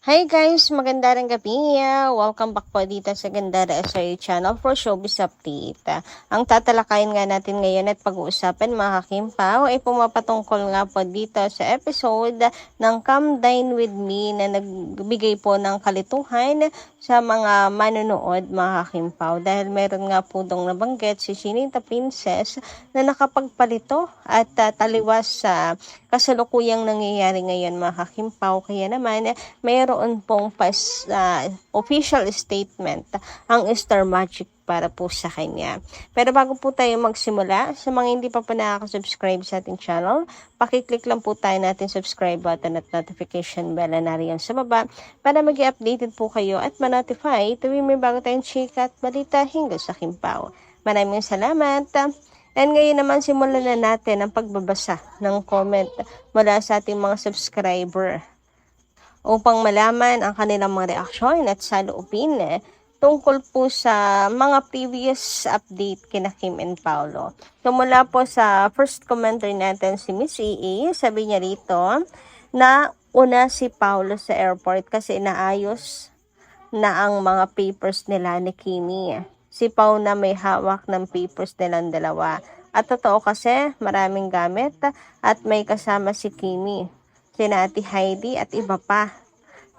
Hi guys! Magandang gabi! Welcome back po dito sa Gandara SRA channel for Showbiz Update. Ang tatalakayin nga natin ngayon at pag-uusapan mga kakimpaw ay pumapatungkol nga po dito sa episode ng Come Dine With Me na nagbigay po ng kalituhan sa mga manonood mga kakimpaw. Dahil meron nga po dong nabanggit si Chinita Princess na nakapagpalito at taliwas sa kasalukuyang nangyayari ngayon mga kakimpaw. Kaya naman mayroon pong official statement ang Star Magic para po sa kanya. Pero bago po tayo magsimula, sa mga hindi pa nakaka-subscribe sa ating channel, pakiclick lang po tayo natin subscribe button at notification bell na nariyan sa baba para mag-updated po kayo at ma-notify tuwing may bago tayong chika at balita hinggil sa Kimpaw. Maraming salamat! And ngayon naman simulan na natin ang pagbabasa ng comment mula sa ating mga subscriber upang malaman ang kanilang mga reaksyon at saloobin tungkol po sa mga previous update kina Kim and Paolo. So mula po sa first commenter natin si Miss EA, sabi niya rito na una si Paolo sa airport kasi naayos na ang mga papers nila ni Kimi. Si Pao na may hawak ng papers nilang dalawa. At totoo kasi maraming gamit at may kasama si Kimi, sina Ate Heidi at iba pa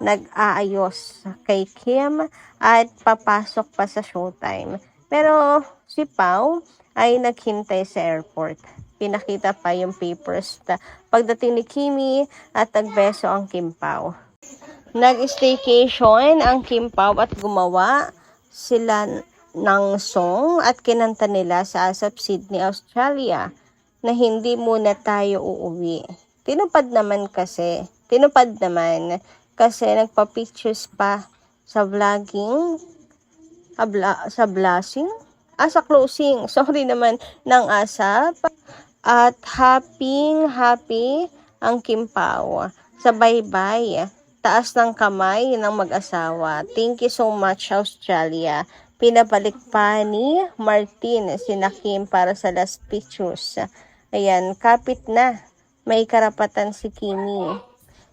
nag-aayos kay Kim at papasok pa sa showtime. Pero si Pao ay naghintay sa airport. Pinakita pa yung papers na pagdating ni Kimi at nagbeso ang Kim Pao. Nag-staycation ang Kim Pao at gumawa sila ng song at kinanta nila sa ASAP Sydney, Australia na hindi muna tayo uuwi. Tinupad naman kasi nagpa-pictures pa sa vlogging, sa closing, sorry naman, ng ASAP at happy ang Kim Pao. Sa bye-bye, taas ng kamay ng mag-asawa. Thank you so much, Australia. Pinabalik pa ni Martin sina Kim para sa last pictures. Ayan, kapit na. May karapatan si Kimi.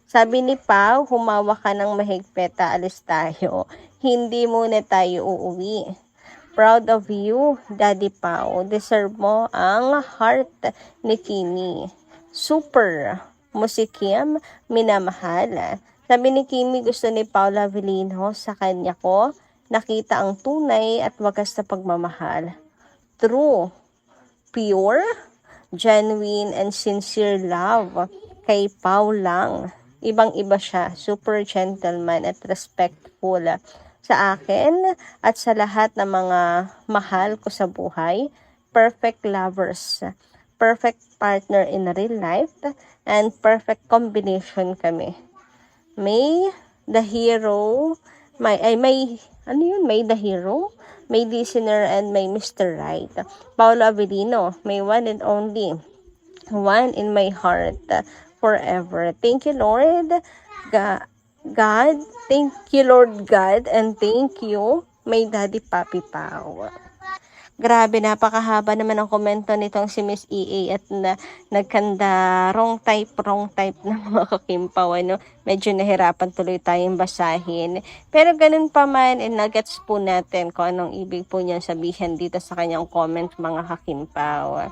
Sabi ni Pao, humawa ka ng mahigpit, alis tayo. Hindi muna tayo uuwi. Proud of you, Daddy Pao. Deserve mo ang heart ni Kimi. Super mo si Kim, minamahal. Sabi ni Kimi, gusto ni Paula Avellino sa kanya ko. Nakita ang tunay at wagas na pagmamahal. True, pure, genuine, and sincere love kay Pao lang. Ibang-iba siya, super gentleman at respectful sa akin at sa lahat ng mga mahal ko sa buhay. Perfect lovers, perfect partner in real life, and perfect combination kami. May the hero, may the hero, may listener, and may Mr. Right. Paolo Avellino, may one and only, one in my heart, forever. Thank you, Lord God. Thank you, Lord God, and thank you, my Daddy Papi Pao. Grabe, napakahaba naman ang komento nitong si Miss EA at nagkanda wrong type ng mga kakimpaw. Medyo nahirapan tuloy tayong basahin. Pero ganun pa man, nagets po natin kung anong ibig po niyan sabihin dito sa kanyang comment mga kakimpaw.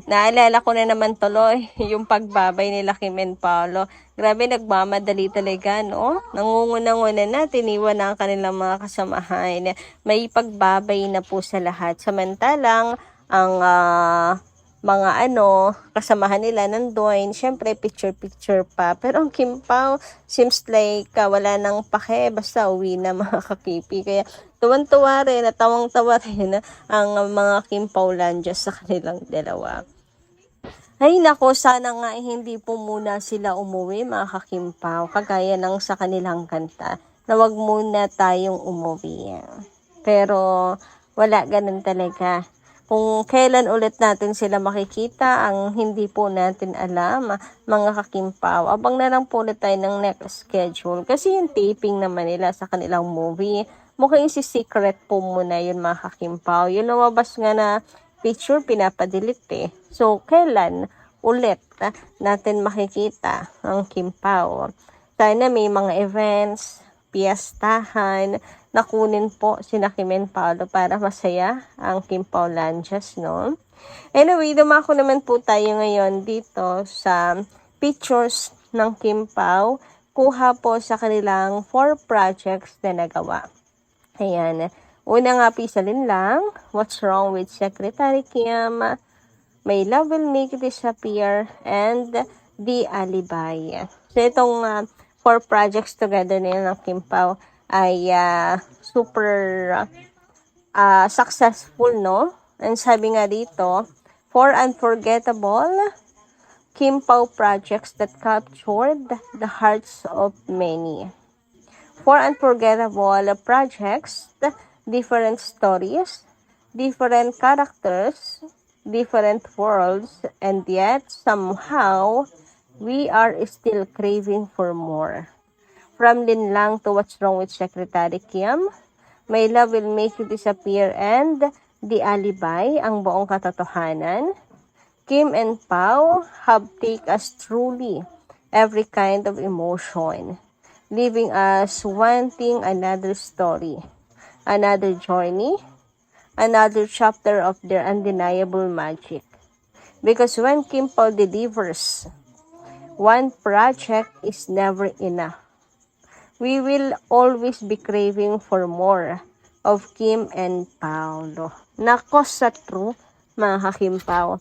Naalala ko na naman tuloy yung pagbabay nila Kim and Paolo. Grabe, nagmamadali talaga, no? Nangunguna-nguna na, tiniwan na ang kanilang mga kasamahan. May pagbabay na po sa lahat. Samantalang, ang mga kasamahan nila nandoon, syempre picture-picture pa. Pero ang Kim Pao, seems like wala nang pake, basta uwi na mga kakipi. Kaya tuwan-tuwa rin at tawang-tawa rin ang mga Kim Paulandia sa kanilang dalawa. Ay nako, sana nga hindi po muna sila umuwi mga kakimpaw, kagaya ng sa kanilang kanta na wag muna tayong umuwi. Pero wala, ganun talaga. Kung kailan ulit natin sila makikita, ang hindi po natin alam mga kakimpaw. Abang na lang po ulit tayo ng next schedule kasi yung taping naman nila sa kanilang movie, mukhang secret po muna yun mga kakimpaw. Yung lumabas nga na picture, pinapadelete. So, kailan ulit natin makikita ang Kim Pao? sana may mga events, piestahan, nakunin po sina Kim and Paolo para masaya ang Kim Paulanjas, no? Anyway, dumako naman po tayo ngayon dito sa pictures ng Kim Pao, kuha po sa kanilang 4 projects na nagawa. Ayan. Una nga pisalin lang, What's Wrong with Secretary Kim, My Love Will Make You Disappear, and The Alibi. So, itong 4 projects together nila ng Kim Pao ay super successful, no? And sabi nga dito, 4 unforgettable Kim Pao projects that captured the hearts of many. 4 unforgettable projects, different stories, different characters, different worlds, and yet somehow we are still craving for more. From Linlang to What's Wrong with Secretary Kim, My Love Will Make You Disappear, and The Alibi, ang buong katotohanan. Kim and Pao have take us truly every kind of emotion, leaving us wanting another story, another journey, another chapter of their undeniable magic. Because when Kim Pao delivers, one project is never enough. We will always be craving for more of Kim and Paolo. Nako sa true, mga Kim Pao.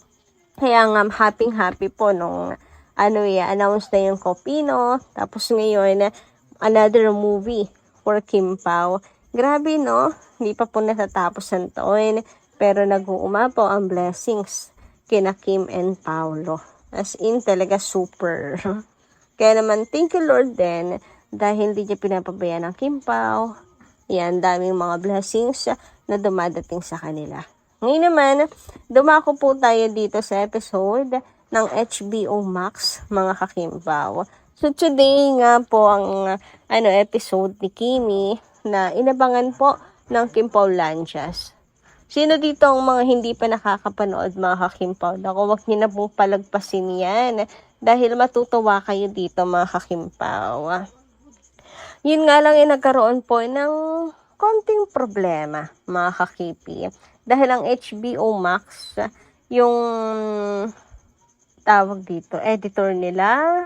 Kaya nga, happy po nung announce na yung Kopino. Tapos ngayon, another movie for Kim Pao. Grabe, no? Hindi pa po natatapos ang taon. Pero nag-uuma po ang blessings kina Kim and Paolo. As in, talaga super. Kaya naman, thank you Lord din. Dahil hindi niya pinapabayaan ng Kim Pao. Yan, daming mga blessings na dumadating sa kanila. Ngayon naman, dumako po tayo dito sa episode ng HBO Max, mga ka-Kim Pao. So today nga po ang episode ni Kimi na inabangan po ng Kim Paulanjas. Sino dito ang mga hindi pa nakakapanood, mga ka-Kim Pao? Naku, wag niyo na pong palagpasin yan dahil matutuwa kayo dito, mga ka-Kim Pao. Yun nga lang nagkaroon po ng konting problema, mga kakipi. Dahil ang HBO Max, yung tawag dito, editor nila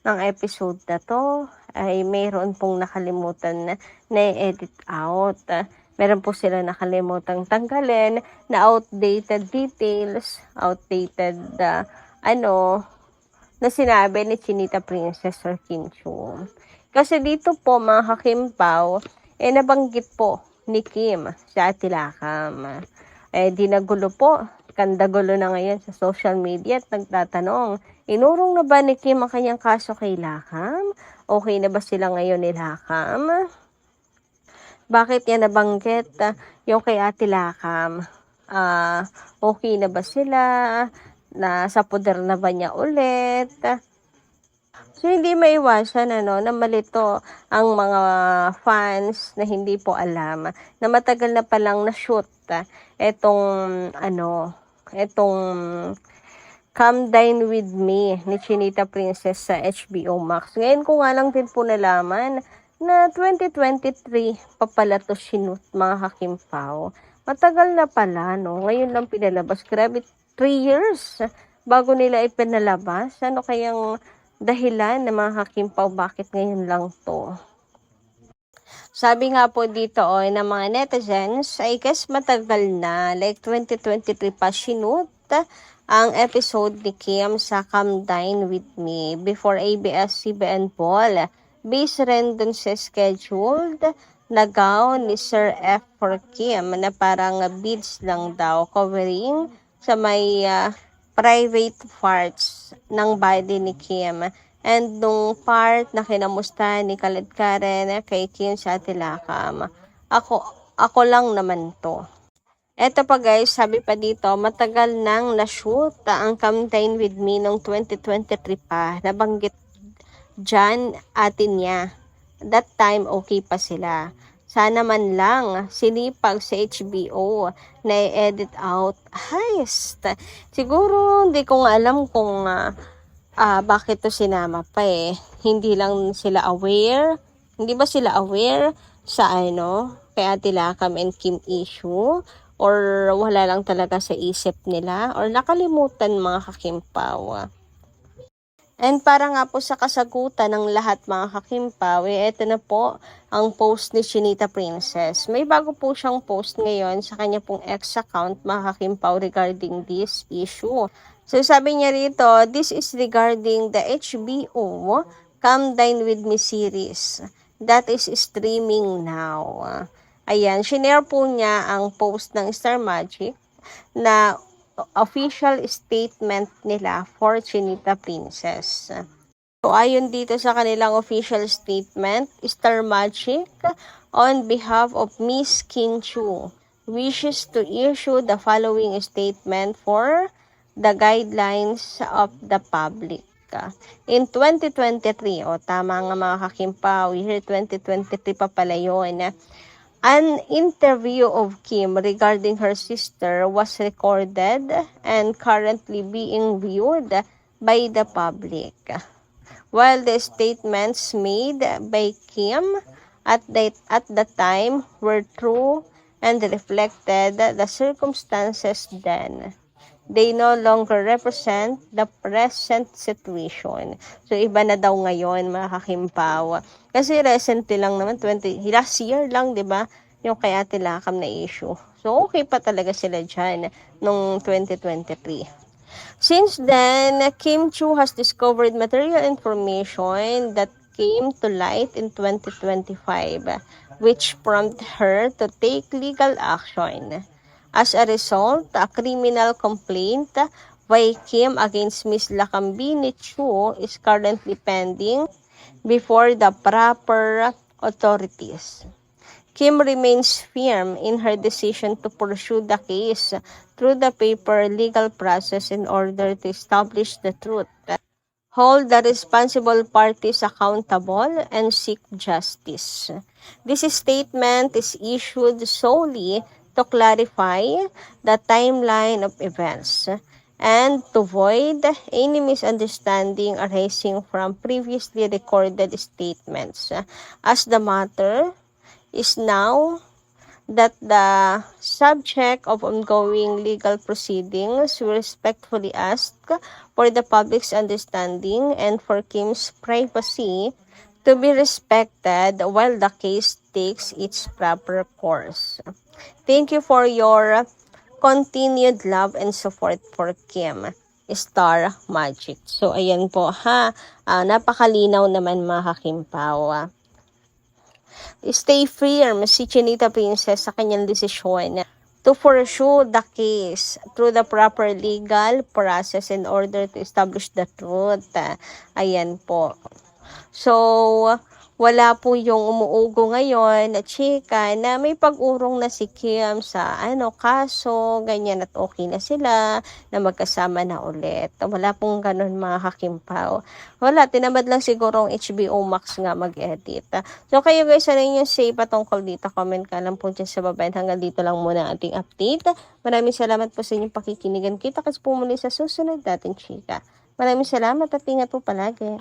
ng episode na to, ay mayroon pong nakalimutan na i-edit out. Meron po sila nakalimutang tanggalin na outdated details, outdated na sinabi ni Chinita Princess or Kim Chu. Kasi dito po, mga ka-Kim Pao, nabanggit po ni Kim sa Atilakam. Dinagulo po, kandagulo na ngayon sa social media at nagtatanong, inurong na ba ni Kim ang kanyang kaso kay Lakam? Okay na ba sila ngayon ni Lakam? Bakit niya nabanggit yung kay Atilakam? Okay na ba sila? Nasa poder na ba niya ulit? So, hindi maiwasan na malito ang mga fans na hindi po alam na matagal na palang na-shoot etong Come Dine With Me ni Chinita Princess sa HBO Max. Ngayon ko nga lang din po nalaman na 2023 pa pala to sinut, mga ka-Kim Pao. Matagal na pala, no? Ngayon lang pinalabas. Grabe, 3 years bago nila ipinalabas. Ano kayang dahilan ng mga ka-Kim Pao, bakit ngayon lang to? Sabi nga po dito ng mga netizens, I guess matagal na, like 2023 pa sinut ang episode ni Kim sa Come Dine With Me before ABS-CBN Ball. Based rin dun sa scheduled na gown ni Sir F for Kim na parang beads lang daw covering sa may private parts ng body ni Kim. And nung part na kinamusta ni Khaled Karen kay Kim sa Atilakam, ako lang naman to. Eto pa guys, sabi pa dito, matagal nang na-shoot ang Come Dine With Me noong 2023 pa. Nabanggit dyan atin niya. That time okay pa sila. Sana man lang sinipag sa HBO na i-edit out. Heist. Siguro hindi ko nga alam kung bakit to sinama pa eh. Hindi lang sila aware. Hindi ba sila aware sa kay Ate Lakam and Kim issue? Or wala lang talaga sa isip nila? Or nakalimutan mga kakimpaw? And para nga po sa kasagutan ng lahat mga kakimpaw, ito na po ang post ni Chinita Princess. May bago po siyang post ngayon sa kanya pong ex account mga kakimpaw regarding this issue. So sabi niya rito, this is regarding the HBO Come Dine With Me series that is streaming now. Ayan, shinare po niya ang post ng Star Magic na official statement nila for Chinita Princess. So ayon dito sa kanilang official statement, Star Magic on behalf of Miss Kim Chu wishes to issue the following statement for the guidelines of the public. In 2023, tama nga mga kakimpaw, year 2023 pa pala yun. An interview of Kim regarding her sister was recorded and currently being viewed by the public. While the statements made by Kim at the time were true and reflected the circumstances then, they no longer represent the present situation. So, iba na daw ngayon, mga kakimpaw. Kasi recently lang naman, last year lang, di ba? Yung kay Ate Lakam na issue. So, okay pa talaga sila dyan nung 2023. Since then, Kim Chu has discovered material information that came to light in 2025, which prompted her to take legal action. As a result, a criminal complaint by Kim against Ms. Lakambini Chu is currently pending before the proper authorities. Kim remains firm in her decision to pursue the case through the paper legal process in order to establish the truth, hold the responsible parties accountable, and seek justice. This statement is issued solely to clarify the timeline of events and to void any misunderstanding arising from previously recorded statements, as the matter is now that the subject of ongoing legal proceedings, we respectfully ask for the public's understanding and for Kim's privacy to be respected while the case takes its proper course. Thank you for your continued love and support for Kim, Star Magic. So, ayan po ha. Napakalinaw naman mga kakimpaw. Stay firm si Chinita Princess sa kanyang desisyon to pursue the case through the proper legal process in order to establish the truth. Ayan po. So, wala po yung umuugo ngayon na chika na may pag-urong na si Kim sa kaso, ganyan at okay na sila, na magkasama na ulit. Wala pong ganun mga kakimpaw. Wala, tinamad lang siguro ang HBO Max nga mag-edit. So kayo guys, ano yung say patungkol dito? Comment ka lang po dyan sa baba. Hanggang dito lang muna ating update. Maraming salamat po sa inyong pakikinigan. Kita kasi po muli sa susunod nating chika. Maraming salamat at ingat po palagi.